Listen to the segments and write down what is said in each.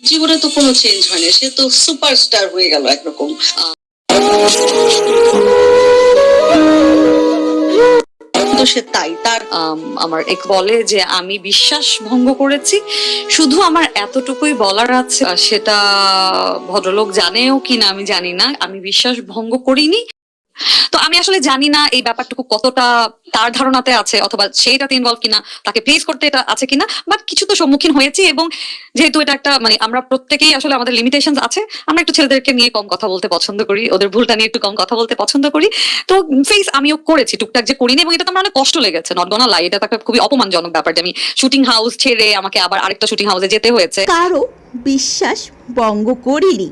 জীবনে তো কোনো চেঞ্জ হয়নি, সে তো সুপারস্টার হয়ে গেল একরকম। তো সে তাই তার আমার এক বলে যে আমি বিশ্বাস ভঙ্গ করেছি, শুধু আমার এতটুকুই বলার আছে, সেটা ভদ্রলোক জানেও কিনা আমি জানি না, আমি বিশ্বাস ভঙ্গ করিনি। তো আমি আসলে জানি না এই ব্যাপারটুকু কতটা তার ধারণাতে আছে, অথবা সেইটাতে ইনভলভ কিনা, তাকে ফেস করতে এটা আছে কিনা, বাট কিছু তো সম্মুখীন হয়েছি। এবং যেহেতু এটা একটা আমরা প্রত্যেকেই আসলে আমাদের লিমিটেশন আছে, আমরা একটু ছেলেদেরকে নিয়ে কম কথা বলতে পছন্দ করি, ওদের ভুলটা নিয়ে একটু কম কথা বলতে পছন্দ করি। তো ফেস আমিও করেছি টুকটাক, যে করিনি, এবং এটা তো আমার অনেক কষ্ট লেগেছে, নট গোনা লাই। এটা একটা খুবই অপমানজনক ব্যাপার যে আমি শুটিং হাউস ছেড়ে আমাকে আবার আরেকটা শুটিং হাউসে যেতে হয়েছে। কারো বিশ্বাস ভঙ্গ করিনি।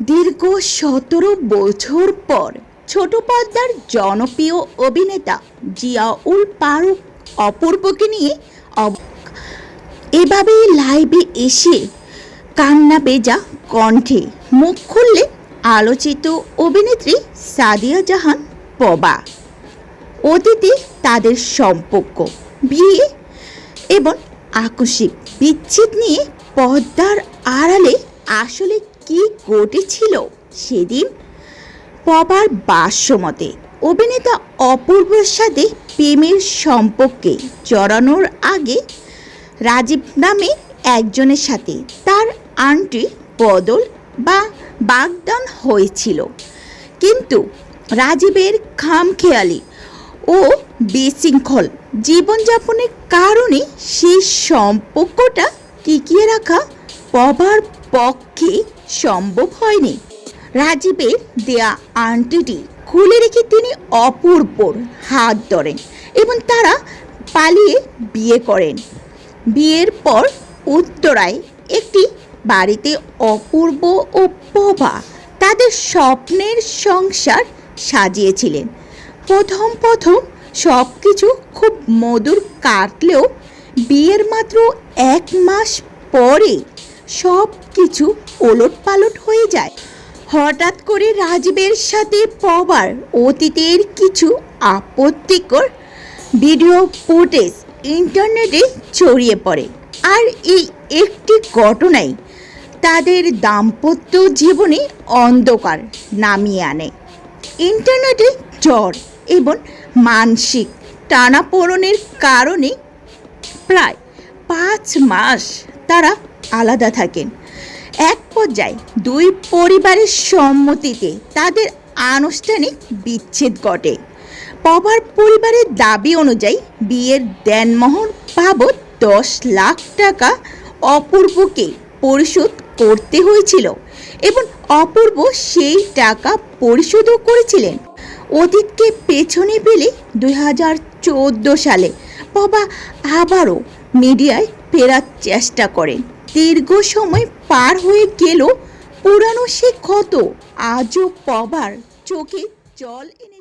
দীর্ঘ 17 বছর পর ছোট পর্দার জনপ্রিয় অভিনেতা জিয়াউল ফারুক অপূর্বকে নিয়ে এভাবেই লাইভে এসে কান্না ভেজা কণ্ঠে মুখ খুললে আলোচিত অভিনেত্রী সাদিয়া জাহান পবা। অতীতে তাদের সম্পর্ক, বিয়ে এবং আকস্মিক বিচ্ছেদ নিয়ে পর্দার আড়ালে আসলে কি ঘটেছিল সেদিন। পবার ভাষ্যমতে অভিনেতা অপূর্বর সাথে প্রেমের সম্পর্কে জড়ানোর আগে রাজীব নামে একজনের সাথে তার আন্টি বদল বা বাগদান হয়েছিল, কিন্তু রাজীবের খামখেয়ালি ও বিশৃঙ্খল জীবনযাপনের কারণে সেই সম্পর্কটা টিকিয়ে রাখা পবার পক্ষে সম্ভব হয়নি। রাজীবের দেয়া আংটিটি খুলে রেখে তিনি অপূর্বর হাত ধরেন এবং তারা পালিয়ে বিয়ে করেন। বিয়ের পর উত্তরায় একটি বাড়িতে অপূর্ব ও পবা তাদের স্বপ্নের সংসার সাজিয়েছিলেন। প্রথম সব কিছু খুব মধুর কাটলেও বিয়ের মাত্র 1 মাস পরে সব কিছু ওলটপালট হয়ে যায়। হঠাৎ করে রাজীবের সাথে পবার অতীতের কিছু আপত্তিকর ভিডিও ফুটেজ ইন্টারনেটে ছড়িয়ে পড়ে, আর এই একটি ঘটনাই তাদের দাম্পত্য জীবনে অন্ধকার নামিয়ে আনে। ইন্টারনেটে ঝড় এবং মানসিক টানাপোড়েনের কারণে প্রায় 5 মাস তারা আলাদা থাকেন। এক পর্যায়ে 2 পরিবারের সম্মতিতে তাদের আনুষ্ঠানিক বিচ্ছেদ ঘটে। পবার পরিবারের দাবি অনুযায়ী বিয়ের দেনমোহর বাবদ 10 লাখ টাকা অপূর্বকে পরিশোধ করতে হয়েছিল এবং অপূর্ব সেই টাকা পরিশোধও করেছিলেন। অতীতকে পেছনে ফেলে 2014 সালে পবা আবারও মিডিয়ায় ফেরার চেষ্টা করেন। দীর্ঘ সময় পার হয়ে গেল, পুরানো সে ক্ষত আজও পবার চোখে জল এনে